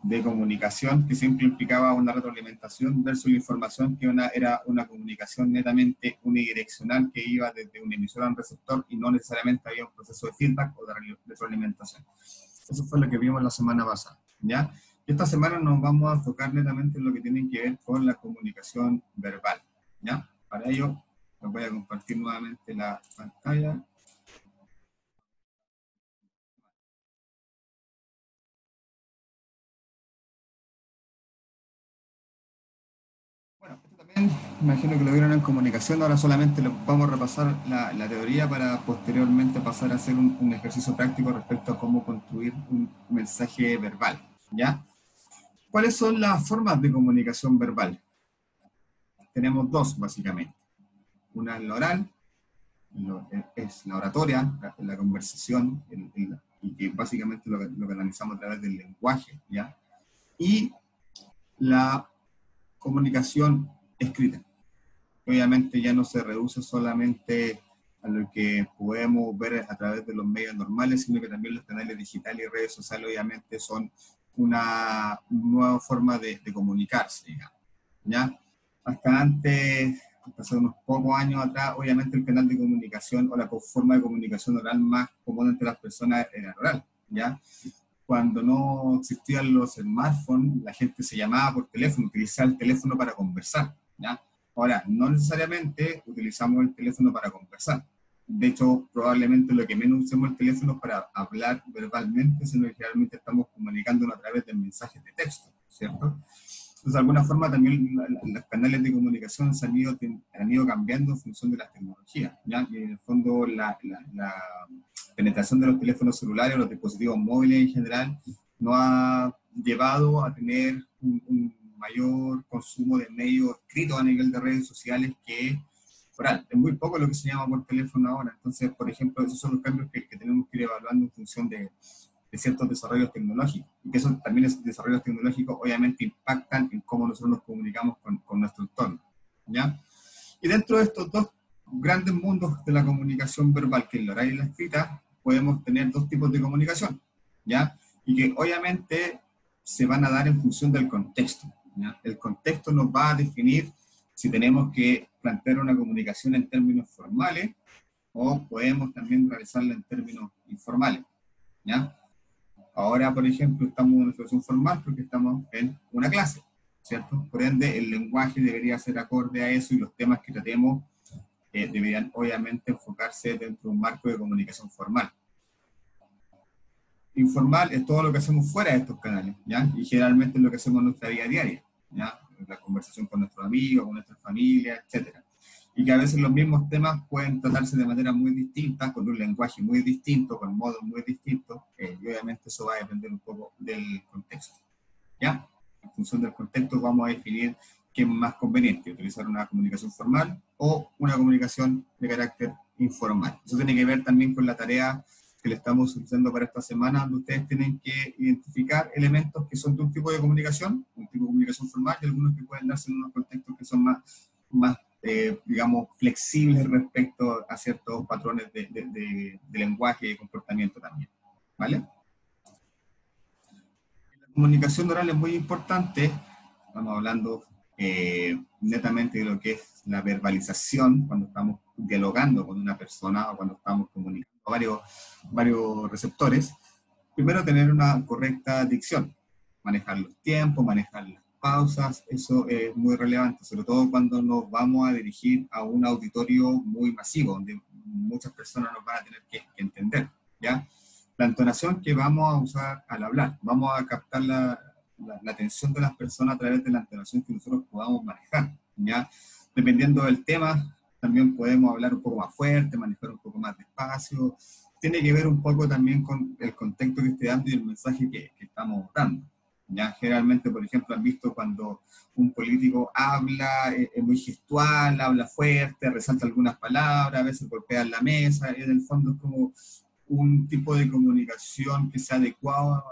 de comunicación que siempre implicaba una retroalimentación versus la información que era una comunicación netamente unidireccional que iba desde un emisor a un receptor y no necesariamente había un proceso de feedback o de retroalimentación. Eso fue lo que vimos la semana pasada, ¿ya? Y esta semana nos vamos a enfocar netamente en lo que tiene que ver con la comunicación verbal, ¿ya? Para ello, les voy a compartir nuevamente la pantalla. Bueno, esto también, me imagino que lo vieron en comunicación, ahora solamente vamos a repasar la teoría para posteriormente pasar a hacer un ejercicio práctico respecto a cómo construir un mensaje verbal, ¿ya? ¿Cuáles son las formas de comunicación verbal? Tenemos dos, básicamente. Una es la oral, es la oratoria, la conversación, y que básicamente lo que analizamos a través del lenguaje, ¿ya? Y la comunicación escrita. Obviamente ya no se reduce solamente a lo que podemos ver a través de los medios normales, sino que también los canales digitales y redes sociales obviamente son una nueva forma de comunicarse, digamos, ¿ya? Hasta antes, hasta hace unos pocos años atrás, obviamente el canal de comunicación o la forma de comunicación oral más común entre las personas era oral, ¿ya? Cuando no existían los smartphones, la gente se llamaba por teléfono, utilizaba el teléfono para conversar, ¿ya? Ahora, no necesariamente utilizamos el teléfono para conversar. De hecho, probablemente lo que menos usemos el teléfono es para hablar verbalmente, sino que realmente estamos comunicándonos a través de mensajes de texto, ¿cierto? Entonces, de alguna forma también los canales de comunicación han ido cambiando en función de las tecnologías, ¿ya? Y en el fondo la penetración de los teléfonos celulares, los dispositivos móviles en general, nos ha llevado a tener un mayor consumo de medios escritos a nivel de redes sociales que oral. Es muy poco lo que se llama por teléfono ahora. Entonces, por ejemplo, esos son los cambios que tenemos que ir evaluando en función de ciertos desarrollos tecnológicos. Y que esos también esos desarrollos tecnológicos obviamente impactan en cómo nosotros nos comunicamos con nuestro entorno, ¿ya? Y dentro de estos dos grandes mundos de la comunicación verbal, que es la oral y la escrita, podemos tener dos tipos de comunicación, ¿ya? Y que obviamente se van a dar en función del contexto, ¿ya? El contexto nos va a definir si tenemos que plantear una comunicación en términos formales o podemos también realizarla en términos informales, ¿ya? Ahora, por ejemplo, estamos en una situación formal porque estamos en una clase, ¿cierto? Por ende, el lenguaje debería ser acorde a eso y los temas que tratemos deberían obviamente enfocarse dentro de un marco de comunicación formal. Informal es todo lo que hacemos fuera de estos canales, ¿ya? Y generalmente es lo que hacemos en nuestra vida diaria, ¿ya? La conversación con nuestros amigos, con nuestra familia, etc. Y que a veces los mismos temas pueden tratarse de manera muy distinta, con un lenguaje muy distinto, con modos muy distintos, y obviamente eso va a depender un poco del contexto, ¿ya? En función del contexto vamos a definir qué es más conveniente, utilizar una comunicación formal o una comunicación de carácter informal. Eso tiene que ver también con la tarea que le estamos utilizando para esta semana, donde ustedes tienen que identificar elementos que son de un tipo de comunicación, un tipo de comunicación formal, y algunos que pueden darse en unos contextos que son más digamos, flexibles respecto a ciertos patrones de lenguaje y de comportamiento también, ¿vale? La comunicación oral es muy importante, estamos hablando netamente de lo que es la verbalización, cuando estamos dialogando con una persona o cuando estamos comunicando varios receptores. Primero, tener una correcta dicción, manejar los tiempos, manejar las pausas, eso es muy relevante, sobre todo cuando nos vamos a dirigir a un auditorio muy masivo, donde muchas personas nos van a tener que entender, ¿ya? La entonación que vamos a usar al hablar, vamos a captar la atención de las personas a través de la entonación que nosotros podamos manejar, ¿ya? Dependiendo del tema, también podemos hablar un poco más fuerte, manejar un poco más despacio. Tiene que ver un poco también con el contexto que esté dando y el mensaje que estamos dando. ¿Ya? Generalmente, por ejemplo, han visto cuando un político habla, es muy gestual, habla fuerte, resalta algunas palabras, a veces golpea en la mesa, y en el fondo es como un tipo de comunicación que sea adecuado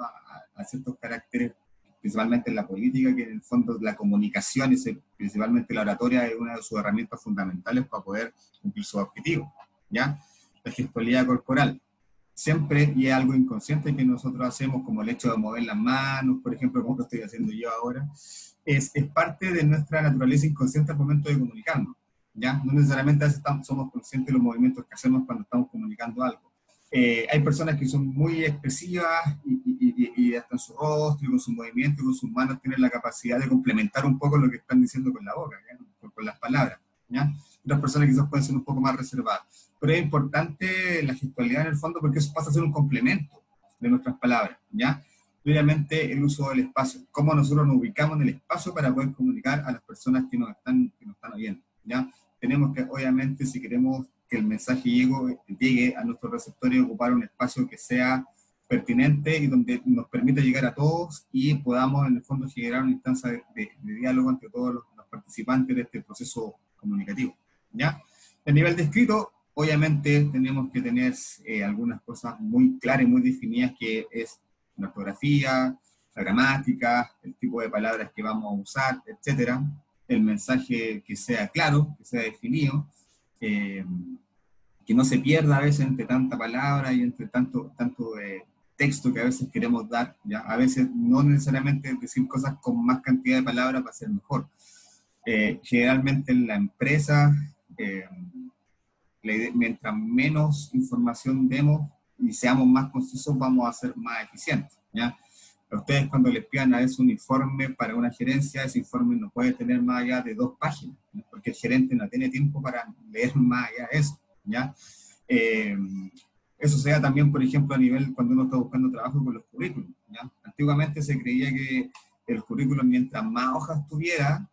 a ciertos caracteres, principalmente en la política, que en el fondo la comunicación, y principalmente la oratoria, es una de sus herramientas fundamentales para poder cumplir sus objetivos, ¿ya? La gestualidad corporal. siempre, y es algo inconsciente que nosotros hacemos, como el hecho de mover las manos, por ejemplo, como lo estoy haciendo yo ahora, es parte de nuestra naturaleza inconsciente al momento de comunicarnos, ¿ya? No necesariamente a veces somos conscientes de los movimientos que hacemos cuando estamos comunicando algo. Hay personas que son muy expresivas y hasta en su rostro y con sus movimientos y con sus manos tienen la capacidad de complementar un poco lo que están diciendo con la boca, ¿ya? Con las palabras, ¿ya? Otras personas quizás pueden ser un poco más reservadas. Pero es importante la gestualidad en el fondo porque eso pasa a ser un complemento de nuestras palabras, ¿ya? Obviamente el uso del espacio, cómo nosotros nos ubicamos en el espacio para poder comunicar a las personas que nos están oyendo, ¿ya? Tenemos que, obviamente, si queremos que el mensaje llegue a nuestros receptores, ocupar un espacio que sea pertinente y donde nos permita llegar a todos y podamos, en el fondo, generar una instancia de diálogo entre todos los participantes de este proceso comunicativo, ¿ya? A nivel de escrito, obviamente tenemos que tener algunas cosas muy claras y muy definidas, que es la ortografía, la gramática, el tipo de palabras que vamos a usar, etcétera. El mensaje que sea claro, que sea definido, que no se pierda a veces entre tanta palabra y entre tanto texto que a veces queremos dar, ¿ya? A veces no necesariamente decir cosas con más cantidad de palabras va a ser mejor. Generalmente en la empresa, mientras menos información demos y seamos más concisos, vamos a ser más eficientes, ¿ya? A ustedes cuando les pidan a veces un informe para una gerencia, ese informe no puede tener más allá de 2 páginas, ¿no? Porque el gerente no tiene tiempo para leer más allá de eso, ¿ya? Eso se da también, por ejemplo, a nivel cuando uno está buscando trabajo con los currículums, ¿ya? Antiguamente se creía que el currículum, mientras más hojas tuviera,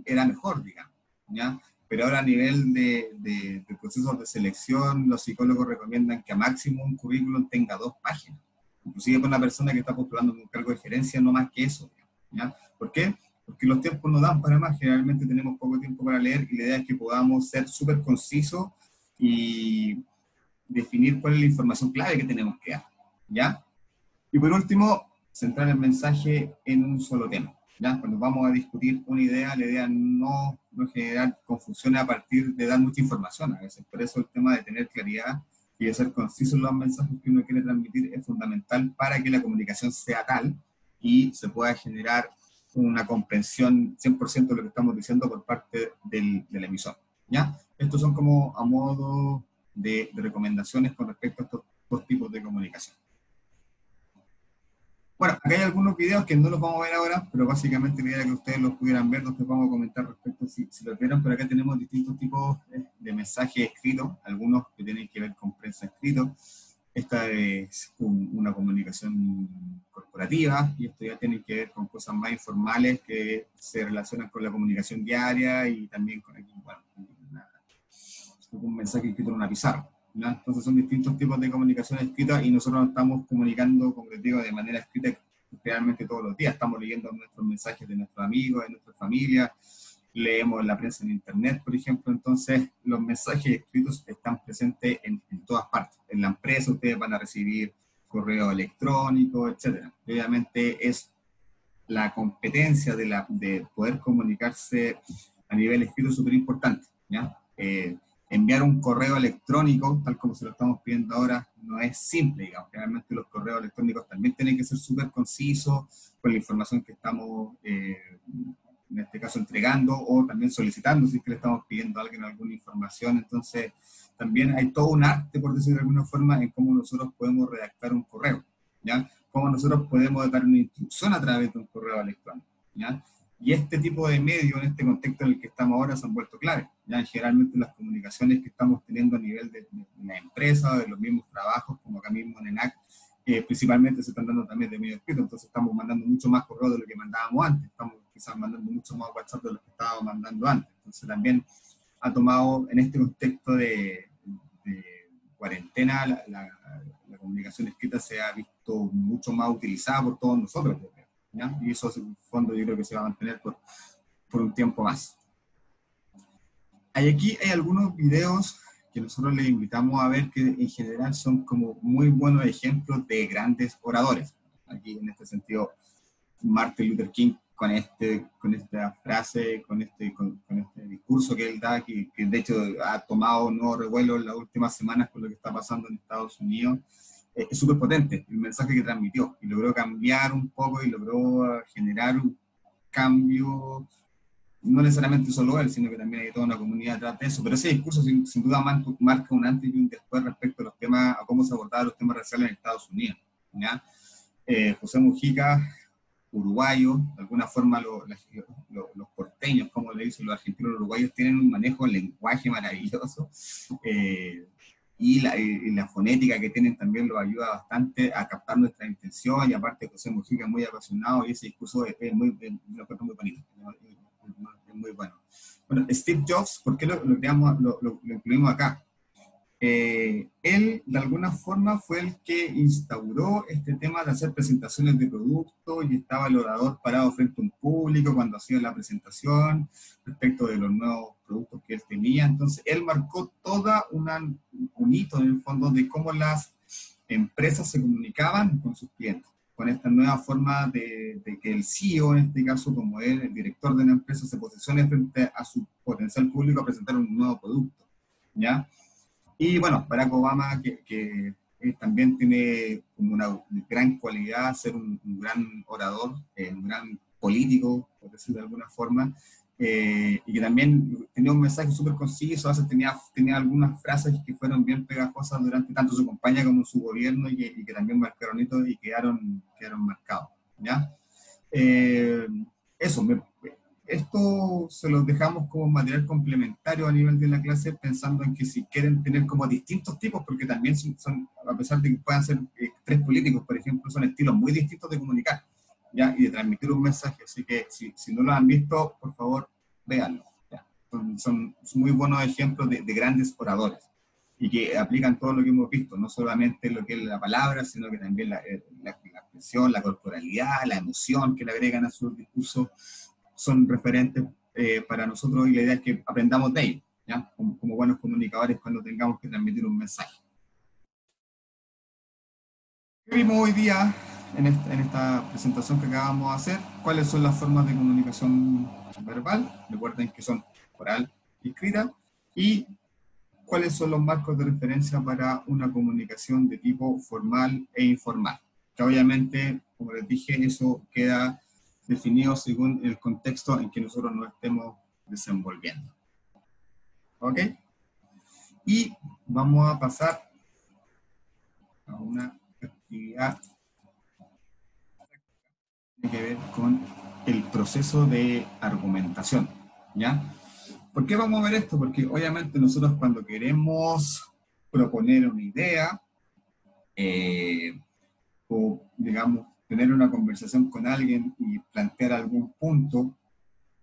era mejor, digamos, ¿ya? Pero ahora a nivel de procesos de selección, los psicólogos recomiendan que a máximo un currículum tenga 2 páginas. Inclusive para una persona que está postulando un cargo de gerencia, no más que eso, ¿ya? ¿Por qué? Porque los tiempos no dan para más, generalmente tenemos poco tiempo para leer y la idea es que podamos ser súper concisos y definir cuál es la información clave que tenemos que dar, ¿ya? Y por último, centrar el mensaje en un solo tema, ¿ya? Cuando vamos a discutir una idea, la idea no generar confusiones a partir de dar mucha información a veces. Por eso el tema de tener claridad y de ser conciso en los mensajes que uno quiere transmitir es fundamental para que la comunicación sea tal y se pueda generar una comprensión 100% de lo que estamos diciendo por parte del emisor, ¿ya? Estos son como a modo de recomendaciones con respecto a estos 2 tipos de comunicación. Bueno, acá hay algunos videos que no los vamos a ver ahora, pero básicamente la idea era que ustedes los pudieran ver, después vamos a comentar respecto si los vieron, pero acá tenemos distintos tipos de mensajes escritos, algunos que tienen que ver con prensa escrito. Esta es una comunicación corporativa, y esto ya tiene que ver con cosas más informales que se relacionan con la comunicación diaria y también con aquí, bueno, un mensaje escrito en una pizarra, ¿no? Entonces son distintos tipos de comunicación escrita y nosotros nos estamos comunicando, como les digo, de manera escrita realmente todos los días. Estamos leyendo nuestros mensajes de nuestros amigos, de nuestra familia, leemos la prensa en internet, por ejemplo. Entonces los mensajes escritos están presentes en todas partes. En la empresa ustedes van a recibir correo electrónico, etcétera. Obviamente es la competencia de poder comunicarse a nivel escrito súper importante, ¿ya? Enviar un correo electrónico, tal como se lo estamos pidiendo ahora, no es simple, digamos. Realmente los correos electrónicos también tienen que ser súper concisos con la información que estamos, en este caso, entregando o también solicitando, si es que le estamos pidiendo a alguien alguna información. Entonces, también hay todo un arte, por decirlo de alguna forma, en cómo nosotros podemos redactar un correo, ¿ya? Cómo nosotros podemos dar una instrucción a través de un correo electrónico, ¿ya? Y este tipo de medios, en este contexto en el que estamos ahora, se han vuelto clave. Ya generalmente las comunicaciones que estamos teniendo a nivel de la empresa, de los mismos trabajos, como acá mismo en ENAC, principalmente se están dando también de medio escrito. Entonces estamos mandando mucho más correo de lo que mandábamos antes. Estamos quizás mandando mucho más WhatsApp de lo que estábamos mandando antes. Entonces también ha tomado, en este contexto de cuarentena, la comunicación escrita se ha visto mucho más utilizada por todos nosotros, ¿ya? Y eso, en el fondo, yo creo que se va a mantener por un tiempo más. Aquí hay algunos videos que nosotros les invitamos a ver, que en general son como muy buenos ejemplos de grandes oradores. Aquí, en este sentido, Martin Luther King con esta frase, con este discurso que él da, que de hecho ha tomado un nuevo revuelo en las últimas semanas con lo que está pasando en Estados Unidos. Es súper potente el mensaje que transmitió y logró cambiar un poco y logró generar un cambio, no necesariamente solo él, sino que también hay toda una comunidad detrás de eso, pero ese discurso sin duda marca un antes y un después respecto a los temas, a cómo se abordaban los temas raciales en Estados Unidos, ¿ya? José Mujica, uruguayo, de alguna forma los porteños, como le dicen los argentinos uruguayos, tienen un manejo del lenguaje maravilloso, y la fonética que tienen también los ayuda bastante a captar nuestra intención, y aparte José Mujica es muy apasionado, y ese discurso es muy bonito, ¿no? Es muy bueno. Bueno, Steve Jobs, ¿por qué lo incluimos acá? Él, de alguna forma, fue el que instauró este tema de hacer presentaciones de productos y estaba el orador parado frente a un público cuando hacía la presentación respecto de los nuevos productos que él tenía. Entonces, él marcó toda un hito, en el fondo, de cómo las empresas se comunicaban con sus clientes, con esta nueva forma de que el CEO, en este caso, como él, el director de la empresa, se posicione frente a su potencial público a presentar un nuevo producto, ¿ya? Y bueno, Barack Obama, que también tiene como una gran cualidad, ser un gran orador, un gran político, por decirlo de alguna forma, y que también tenía un mensaje súper conciso, a veces tenía algunas frases que fueron bien pegajosas durante tanto su campaña como su gobierno, y que también marcaron hitos y quedaron marcados, ¿ya? Eh, eso, esto se los dejamos como material complementario a nivel de la clase, pensando en que si quieren tener como distintos tipos, porque también a pesar de que puedan ser tres políticos, por ejemplo, son estilos muy distintos de comunicar, ¿ya? Y de transmitir un mensaje. Así que si no lo han visto, por favor, véanlo, ¿ya? Son muy buenos ejemplos de grandes oradores y que aplican todo lo que hemos visto, no solamente lo que es la palabra, sino que también la expresión, la corporalidad, la emoción que le agregan a sus discursos, son referentes para nosotros, y la idea es que aprendamos de ellos, ¿ya? Como buenos comunicadores cuando tengamos que transmitir un mensaje. ¿Qué vimos hoy día en esta presentación que acabamos de hacer? ¿Cuáles son las formas de comunicación verbal? Recuerden que son oral y escrita. Y cuáles son los marcos de referencia para una comunicación de tipo formal e informal. Que obviamente, como les dije, eso queda definido según el contexto en que nosotros nos estemos desenvolviendo. ¿Ok? Y vamos a pasar a una actividad que tiene que ver con el proceso de argumentación, ¿ya? ¿Por qué vamos a ver esto? Porque obviamente nosotros cuando queremos proponer una idea, o digamos, tener una conversación con alguien y plantear algún punto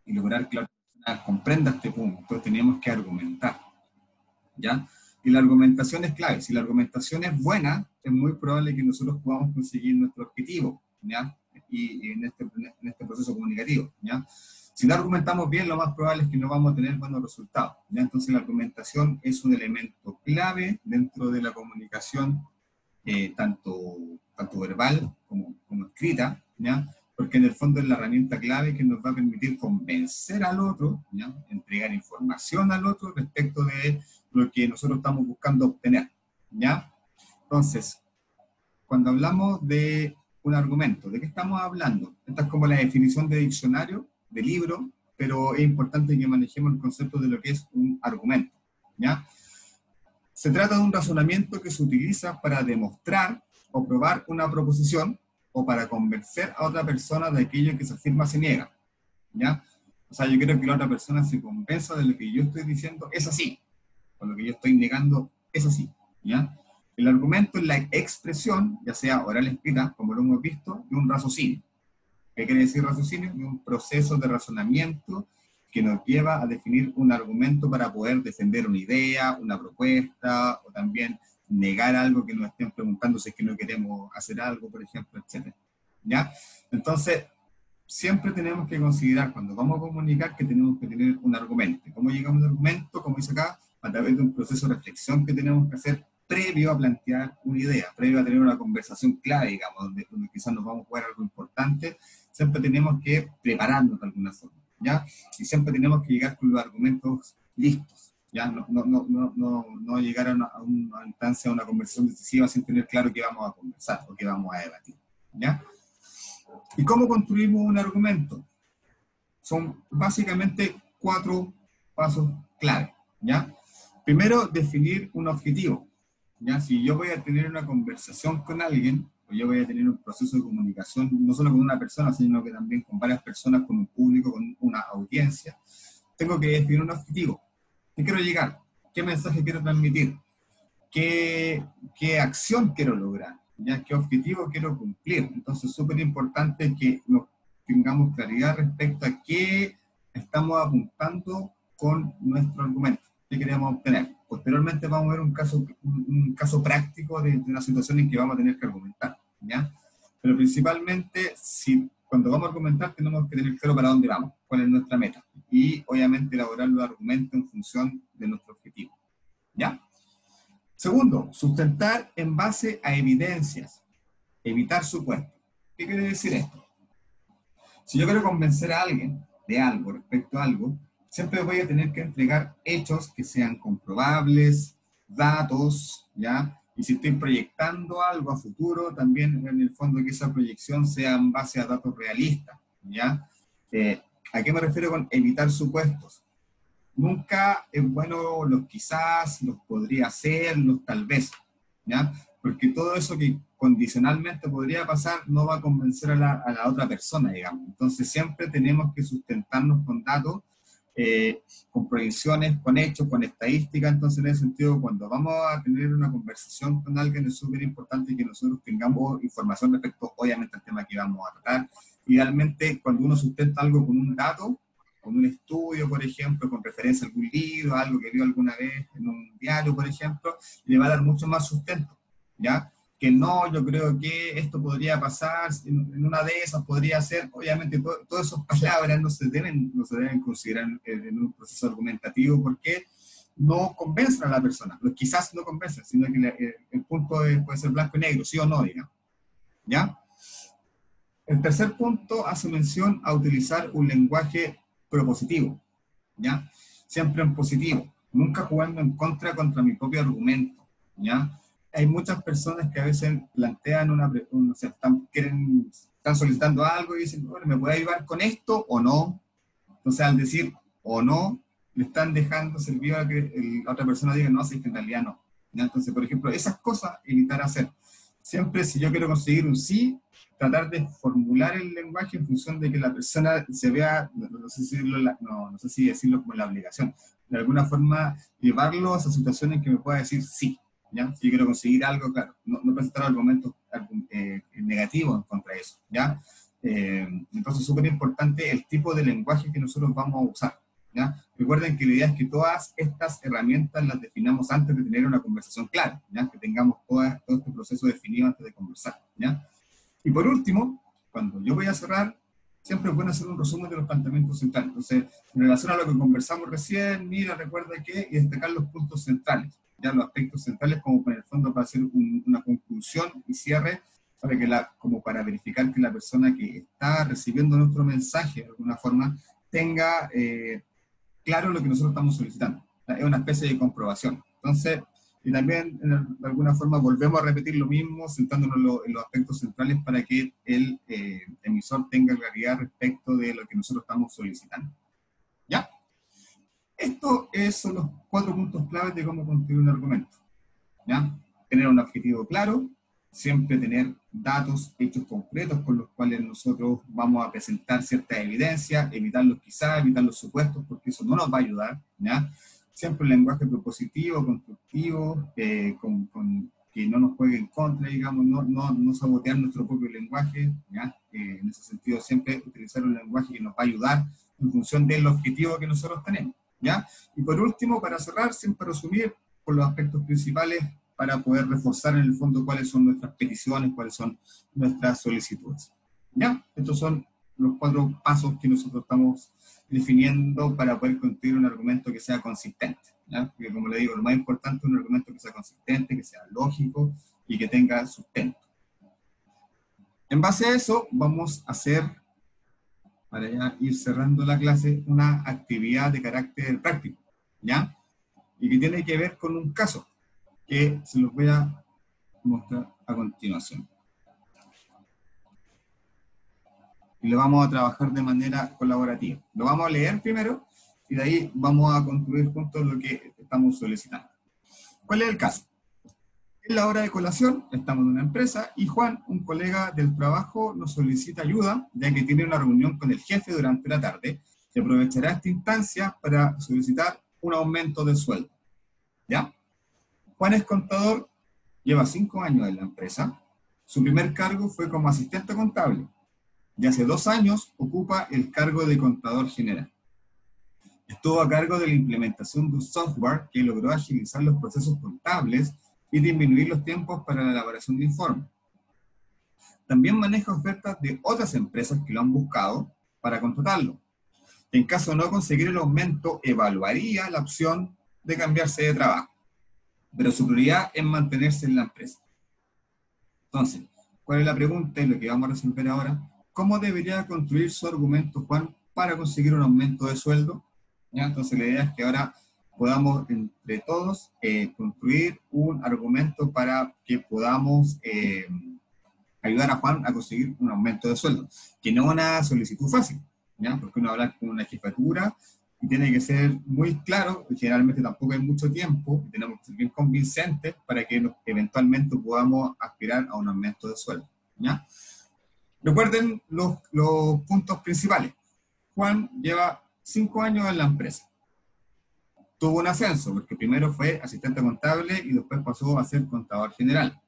y lograr que la persona comprenda este punto, tenemos que argumentar, ¿ya? Y la argumentación es clave. Si la argumentación es buena, es muy probable que nosotros podamos conseguir nuestro objetivo, ¿ya? Y en este proceso comunicativo, ¿ya? Si no argumentamos bien, lo más probable es que no vamos a tener buenos resultados, ¿ya? Entonces la argumentación es un elemento clave dentro de la comunicación, tanto verbal como escrita, ¿ya? Porque en el fondo es la herramienta clave que nos va a permitir convencer al otro, ¿ya? Entregar información al otro respecto de lo que nosotros estamos buscando obtener, ¿ya? Entonces, cuando hablamos de un argumento, ¿de qué estamos hablando? Esta es como la definición de diccionario, de libro, pero es importante que manejemos el concepto de lo que es un argumento, ¿ya? Se trata de un razonamiento que se utiliza para demostrar o probar una proposición o para convencer a otra persona de aquello que se afirma se niega, ¿ya? O sea, yo quiero que la otra persona se convenza de lo que yo estoy diciendo es así, o lo que yo estoy negando es así, ¿ya? El argumento es la expresión, ya sea oral o escrita, como lo hemos visto, de un raciocinio. ¿Qué quiere decir raciocinio? De un proceso de razonamiento que nos lleva a definir un argumento para poder defender una idea, una propuesta, o también negar algo que nos estén preguntando si es que no queremos hacer algo, por ejemplo, etc. ¿Ya? Entonces, siempre tenemos que considerar, cuando vamos a comunicar, que tenemos que tener un argumento. ¿Cómo llegamos al argumento? Como dice acá, a través de un proceso de reflexión que tenemos que hacer previo a plantear una idea, previo a tener una conversación clave, digamos, donde quizás nos vamos a jugar algo importante. siempre tenemos que prepararnos de alguna forma, ¿ya? Y siempre tenemos que llegar con los argumentos listos, ¿ya? No llegar a una instancia, a una conversación decisiva sin tener claro qué vamos a conversar o qué vamos a debatir, ¿ya? ¿Y cómo construimos un argumento? Son básicamente 4 pasos clave, ¿ya? Primero, definir un objetivo, ¿ya? Si yo voy a tener una conversación con alguien, o yo voy a tener un proceso de comunicación, no solo con una persona, sino que también con varias personas, con un público, con una audiencia, tengo que definir un objetivo. ¿Qué quiero llegar? ¿Qué mensaje quiero transmitir? ¿Qué acción quiero lograr? ¿Ya? ¿Qué objetivo quiero cumplir? Entonces, es súper importante que nos tengamos claridad respecto a qué estamos apuntando con nuestro argumento, qué queremos obtener. Posteriormente vamos a ver un caso práctico de una situación en que vamos a tener que argumentar, ¿ya? Pero principalmente, cuando vamos a argumentar, tenemos que tener claro para dónde vamos, cuál es nuestra meta, y obviamente elaborar los argumentos en función de nuestro objetivo, ¿ya? Segundo, sustentar en base a evidencias, evitar supuestos. ¿Qué quiere decir esto? Si yo quiero convencer a alguien de algo, respecto a algo, siempre voy a tener que entregar hechos que sean comprobables, datos, ¿ya? Y si estoy proyectando algo a futuro, también en el fondo que esa proyección sea en base a datos realistas, ¿ya? ¿A qué me refiero con evitar supuestos? Nunca es bueno los quizás, los podría ser, los tal vez, ¿ya? Porque todo eso que condicionalmente podría pasar no va a convencer a la otra persona, digamos. Entonces siempre tenemos que sustentarnos con datos, con proyecciones, con hechos, con estadísticas. Entonces en ese sentido, cuando vamos a tener una conversación con alguien, es súper importante que nosotros tengamos información respecto, obviamente, al tema que vamos a tratar. Idealmente, cuando uno sustenta algo con un dato, con un estudio, por ejemplo, con referencia a algún libro, algo que vio alguna vez en un diario, por ejemplo, le va a dar mucho más sustento, ¿ya? Que no, yo creo que esto podría pasar, en una de esas podría ser, obviamente, todas esas palabras no se deben considerar en un proceso argumentativo porque no convencen a la persona, pero quizás no convencen, sino que el punto puede ser blanco y negro, sí o no, digamos, ¿ya? El tercer punto hace mención a utilizar un lenguaje propositivo, ¿ya? Siempre en positivo, nunca jugando en contra mi propio argumento, ¿ya? Hay muchas personas que a veces plantean o sea, están solicitando algo y dicen, bueno, ¿me puede ayudar con esto o no? Entonces, al decir o no, le están dejando servir a que la otra persona diga, no, sí, que en realidad no, ¿ya? Entonces, por ejemplo, esas cosas evitar hacer. Siempre, si yo quiero conseguir un sí, tratar de formular el lenguaje en función de que la persona se vea, no sé si decirlo como la obligación, de alguna forma llevarlo a esas situaciones que me pueda decir sí, ¿ya? Si yo quiero conseguir algo, claro, no presentar argumentos negativos en contra de eso, ¿ya? Entonces, súper importante el tipo de lenguaje que nosotros vamos a usar, ¿ya? Recuerden que la idea es que todas estas herramientas las definamos antes de tener una conversación clara, ¿ya? Que tengamos todo este proceso definido antes de conversar, ¿ya? Y por último, cuando yo voy a cerrar, siempre es bueno hacer un resumen de los planteamientos centrales. Entonces, en relación a lo que conversamos recién, mira, recuerda que, y destacar los puntos centrales, ya los aspectos centrales como en el fondo para hacer una conclusión y cierre, para que como para verificar que la persona que está recibiendo nuestro mensaje de alguna forma tenga claro lo que nosotros estamos solicitando. Es una especie de comprobación. Entonces, y también, de alguna forma, volvemos a repetir lo mismo, sentándonos en los aspectos centrales para que el emisor tenga claridad respecto de lo que nosotros estamos solicitando. ¿Ya? Estos son los 4 puntos claves de cómo construir un argumento. ¿Ya? Tener un objetivo claro, siempre tener datos, hechos concretos con los cuales nosotros vamos a presentar cierta evidencia, evitar los quizás, evitar los supuestos, porque eso no nos va a ayudar, ¿ya? Siempre un lenguaje propositivo, constructivo, que no nos juegue en contra, digamos, no sabotear nuestro propio lenguaje, ¿ya? En ese sentido, siempre utilizar un lenguaje que nos va a ayudar en función del objetivo que nosotros tenemos, ¿ya? Y por último, para cerrar, siempre resumir con los aspectos principales para poder reforzar en el fondo cuáles son nuestras peticiones, cuáles son nuestras solicitudes. ¿Ya? Estos son los 4 pasos que nosotros estamos definiendo para poder construir un argumento que sea consistente, ¿ya? Porque como le digo, lo más importante es un argumento que sea consistente, que sea lógico y que tenga sustento. En base a eso, vamos a hacer para ya ir cerrando la clase, una actividad de carácter práctico, ¿ya? Y que tiene que ver con un caso que se los voy a mostrar a continuación. Y lo vamos a trabajar de manera colaborativa. Lo vamos a leer primero y de ahí vamos a concluir juntos lo que estamos solicitando. ¿Cuál es el caso? En la hora de colación, estamos en una empresa y Juan, un colega del trabajo, nos solicita ayuda, ya que tiene una reunión con el jefe durante la tarde y aprovechará esta instancia para solicitar un aumento de sueldo. ¿Ya? Juan es contador, lleva 5 años en la empresa. Su primer cargo fue como asistente contable y hace 2 años ocupa el cargo de contador general. Estuvo a cargo de la implementación de un software que logró agilizar los procesos contables y disminuir los tiempos para la elaboración de informes. También maneja ofertas de otras empresas que lo han buscado para contratarlo. En caso de no conseguir el aumento, evaluaría la opción de cambiarse de trabajo, pero su prioridad es mantenerse en la empresa. Entonces, ¿cuál es la pregunta y lo que vamos a resolver ahora? ¿Cómo debería construir su argumento, Juan, para conseguir un aumento de sueldo? ¿Ya? Entonces, la idea es que ahora podamos, entre todos, construir un argumento para que podamos ayudar a Juan a conseguir un aumento de sueldo, que no es una solicitud fácil, ¿ya? Porque uno habla con una jefatura y tiene que ser muy claro, y generalmente tampoco hay mucho tiempo, y tenemos que ser bien convincentes para que eventualmente podamos aspirar a un aumento de sueldo, ¿ya? Recuerden los puntos principales. Juan lleva 5 años en la empresa. Tuvo un ascenso, porque primero fue asistente contable y después pasó a ser contador general.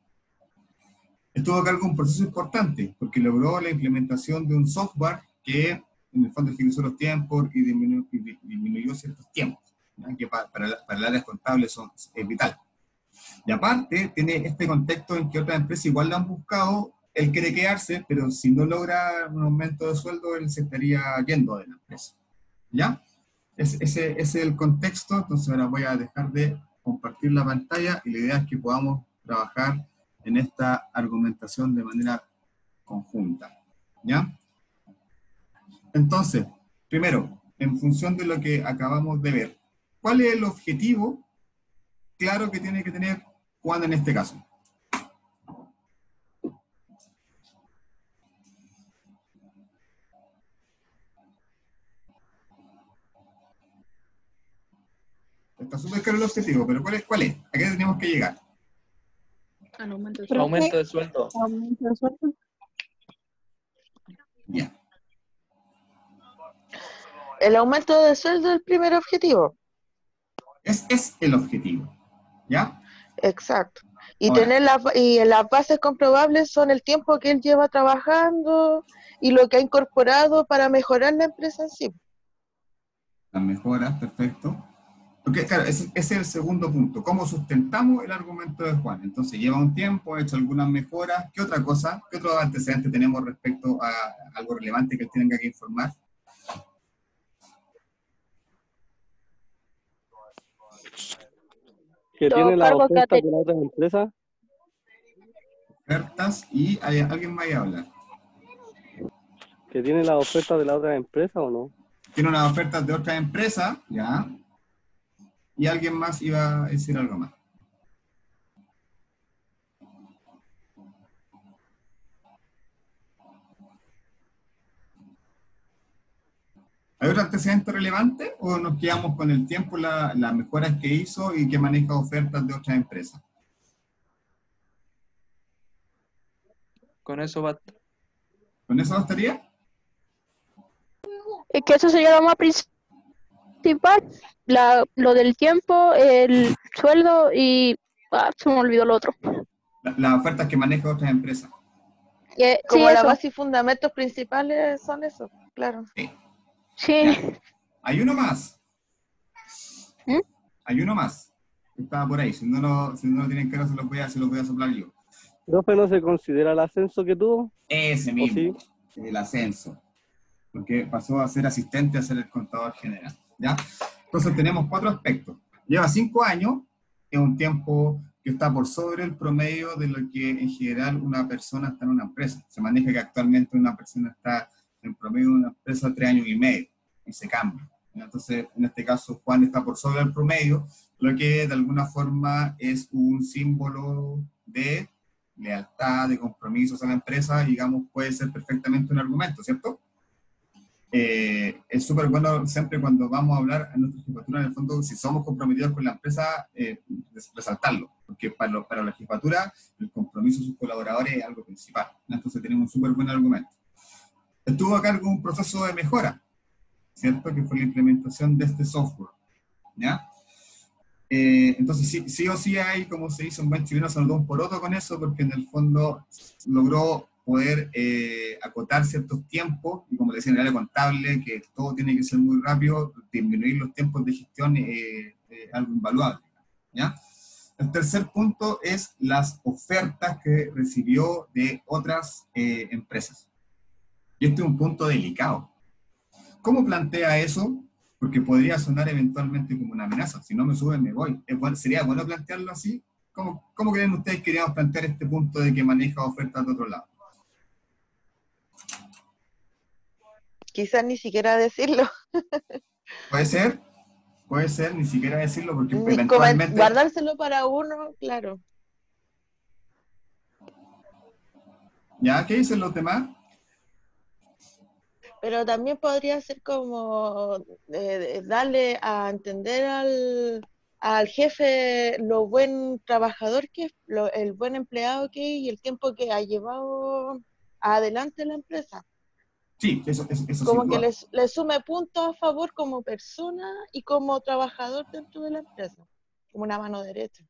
Estuvo a cargo de un proceso importante, porque logró la implementación de un software que en el fondo agilizó los tiempos y disminuyó ciertos tiempos, ¿ya? Que para el área contable es vital. Y aparte, tiene este contexto en que otras empresas igual lo han buscado, él quiere quedarse, pero si no logra un aumento de sueldo, él se estaría yendo de la empresa. ¿Ya? Ese es el contexto, entonces ahora voy a dejar de compartir la pantalla y la idea es que podamos trabajar en esta argumentación de manera conjunta. ¿Ya? Entonces, primero, en función de lo que acabamos de ver, ¿cuál es el objetivo claro que tiene que tener Juan en este caso? Está súper claro el objetivo, pero ¿cuál es? ¿A qué tenemos que llegar? Aumento de sueldo. Aumento de sueldo. Ya. El aumento de sueldo es el primer objetivo. Es el objetivo. ¿Ya? Exacto. Y Ahora, tener las bases comprobables son el tiempo que él lleva trabajando y lo que ha incorporado para mejorar la empresa en sí. las mejoras, perfecto. Porque, claro, ese es el segundo punto. ¿Cómo sustentamos el argumento de Juan? Entonces, lleva un tiempo, ha hecho algunas mejoras. ¿Qué otra cosa? ¿Qué otro antecedente tenemos respecto a algo relevante que él tenga que informar? Que tiene la oferta de la otra empresa. Ofertas y alguien más a hablar. Que tiene la oferta de la otra empresa o no. Tiene unas ofertas de otra empresa, ya. Y alguien más iba a decir algo más. ¿Hay otro antecedente relevante o nos quedamos con el tiempo, las mejoras que hizo y que maneja ofertas de otras empresas? Con eso va. ¿Con eso bastaría? Es que eso sería lo más principal, lo del tiempo, el sueldo y se me olvidó lo otro. Las ofertas que maneja otras empresas. Sí, Como la eso. base y fundamentos principales son eso, claro. Sí. Sí. Ya. Hay uno más. ¿Mm? Hay uno más. Estaba por ahí. Si no lo tienen claro, se los voy a soplar yo. ¿Profe, no se considera el ascenso que tuvo? Ese mismo. Sí? El ascenso. Porque pasó a ser asistente a ser el contador general. ¿Ya? Entonces tenemos 4 aspectos. Lleva 5 años, es un tiempo que está por sobre el promedio de lo que en general una persona está en una empresa. Se maneja que actualmente una persona está en promedio una empresa 3 años y medio, y se cambia. Entonces, en este caso, Juan está por sobre el promedio, lo que de alguna forma es un símbolo de lealtad, de compromisos a la empresa, digamos, puede ser perfectamente un argumento, ¿cierto? Es súper bueno siempre cuando vamos a hablar a nuestra jefatura, en el fondo, si somos comprometidos con la empresa, resaltarlo, porque para la jefatura el compromiso de sus colaboradores es algo principal, entonces tenemos un súper buen argumento. Estuvo a cargo un proceso de mejora, ¿cierto? Que fue la implementación de este software, ¿ya? Entonces sí o sí hay, como se dice, un buen chileno, se notó un poroto con eso, porque en el fondo logró poder acotar ciertos tiempos, y como le decía en el área contable, que todo tiene que ser muy rápido, disminuir los tiempos de gestión es algo invaluable, ¿ya? El tercer punto es las ofertas que recibió de otras empresas. Y este es un punto delicado. ¿Cómo plantea eso? Porque podría sonar eventualmente como una amenaza. Si no me suben, me voy. ¿Sería bueno plantearlo así? ¿Cómo creen ustedes que queríamos plantear este punto de que maneja ofertas de otro lado? Quizás ni siquiera decirlo, Puede ser, ni siquiera decirlo, porque eventualmente... guardárselo para uno, claro. ¿Ya? ¿Qué dicen los demás? Pero también podría ser como darle a entender al jefe lo buen trabajador que es, el buen empleado que es y el tiempo que ha llevado adelante la empresa. Sí, eso Como sin que duda. le sume puntos a favor como persona y como trabajador dentro de la empresa, como una mano derecha.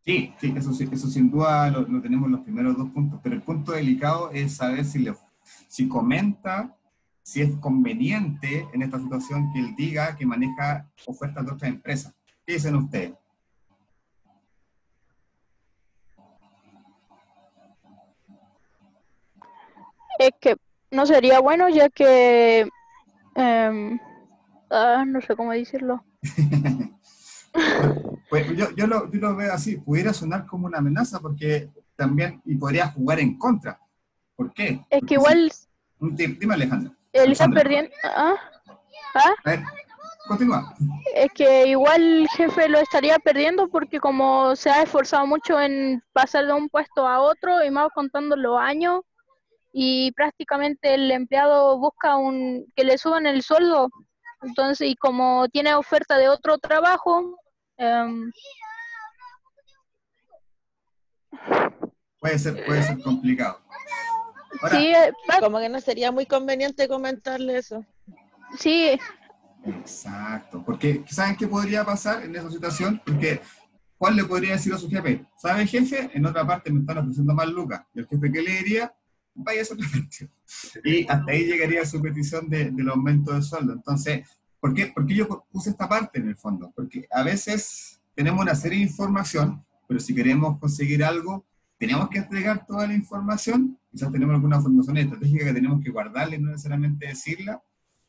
Sí, eso sin duda lo tenemos en los primeros dos puntos, pero el punto delicado es saber si comenta, si es conveniente en esta situación que él diga que maneja ofertas de otras empresas. ¿Qué dicen ustedes? Es que no sería bueno ya que, no sé cómo decirlo. Pues yo lo veo así, pudiera sonar como una amenaza porque también, y podría jugar en contra. ¿Por qué? Es que Porque si, igual dime Alejandra. él está Alexandra, perdiendo. a ver, continúa. Es que igual el jefe lo estaría perdiendo porque como se ha esforzado mucho en pasar de un puesto a otro y más contando los años y prácticamente el empleado busca que le suban el sueldo. Entonces, y como tiene oferta de otro trabajo, Puede ser complicado. Ahora, sí, Como que no sería muy conveniente comentarle eso. sí, exacto, porque ¿saben qué podría pasar en esa situación? Porque Juan le podría decir a su jefe, ¿sabe jefe? En otra parte me están ofreciendo más lucas. Y el jefe, ¿qué le diría? Vaya solamente. Y hasta ahí llegaría su petición del aumento de sueldo. Entonces, ¿por qué yo puse esta parte en el fondo? Porque a veces tenemos una serie de información, pero si queremos conseguir algo, tenemos que entregar toda la información. Quizás tenemos alguna información estratégica que tenemos que guardarla y no necesariamente decirla.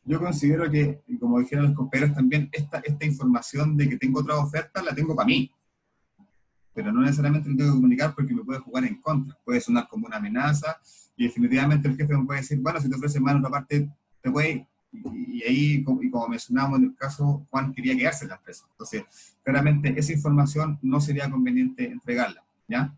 Yo considero que, y como dijeron los compañeros también, esta información de que tengo otra oferta la tengo para mí, pero no necesariamente lo tengo que comunicar porque me puede jugar en contra, puede sonar como una amenaza, y definitivamente el jefe me puede decir, bueno, si te ofrecen más en otra parte, te puede ir. Y ahí, como mencionábamos en el caso, Juan quería quedarse en la empresa. Entonces, claramente esa información no sería conveniente entregarla, ¿ya?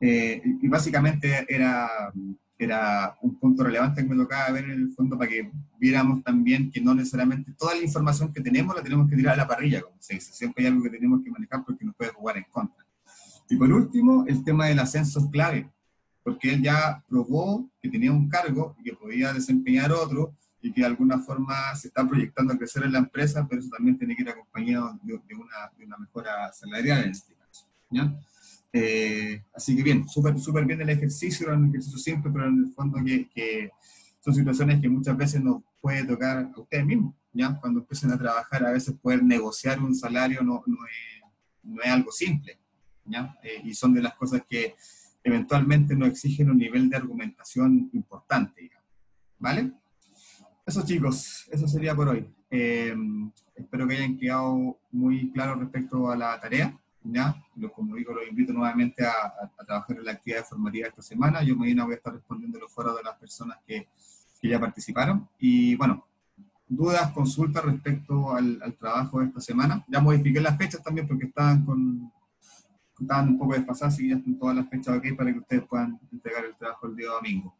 Y básicamente era un punto relevante que me tocaba ver en el fondo para que viéramos también que no necesariamente toda la información que tenemos la tenemos que tirar a la parrilla, como se dice. Siempre hay algo que tenemos que manejar porque nos puede jugar en contra. Y por último, el tema del ascenso es clave, porque él ya probó que tenía un cargo y que podía desempeñar otro y que de alguna forma se está proyectando a crecer en la empresa, pero eso también tiene que ir acompañado de una mejora salarial en este caso, ¿ya? Así que bien, súper bien el ejercicio, era un ejercicio simple, pero en el fondo que son situaciones que muchas veces nos puede tocar a ustedes mismos, ¿ya? Cuando empiecen a trabajar, a veces poder negociar un salario no es algo simple, ¿ya? Y son de las cosas que eventualmente nos exigen un nivel de argumentación importante, digamos, ¿vale? Eso chicos, eso sería por hoy. Espero que hayan quedado muy claros respecto a la tarea, ¿ya? Como digo, los invito nuevamente a trabajar en la actividad formativa esta semana. Yo mañana voy a estar respondiendo los foros de las personas que que ya participaron. Y bueno, dudas, consultas respecto al trabajo de esta semana. Ya modifiqué las fechas también porque estaban un poco desfasadas, y ya están todas las fechas ok para que ustedes puedan entregar el trabajo el día domingo.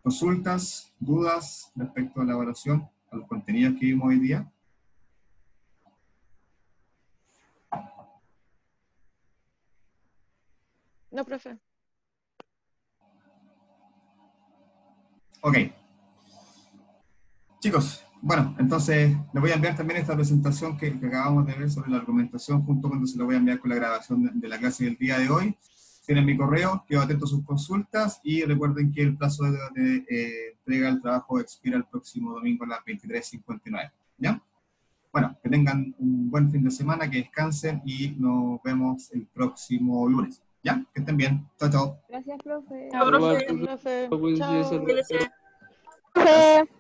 Consultas, dudas respecto a la evaluación, a los contenidos que vimos hoy día. No, profe. Ok. Chicos, bueno, entonces les voy a enviar también esta presentación que acabamos de ver sobre la argumentación, junto cuando se lo voy a enviar con la grabación de la clase del día de hoy. Tienen mi correo, quedo atento a sus consultas y recuerden que el plazo de entrega del trabajo expira el próximo domingo a las 23:59. ¿Ya? Bueno, que tengan un buen fin de semana, que descansen y nos vemos el próximo lunes. ¿Ya? Que estén bien. Chao, chao. Gracias, profe. Chao, Igual, profe. buen día, Chao. saludos. Profe.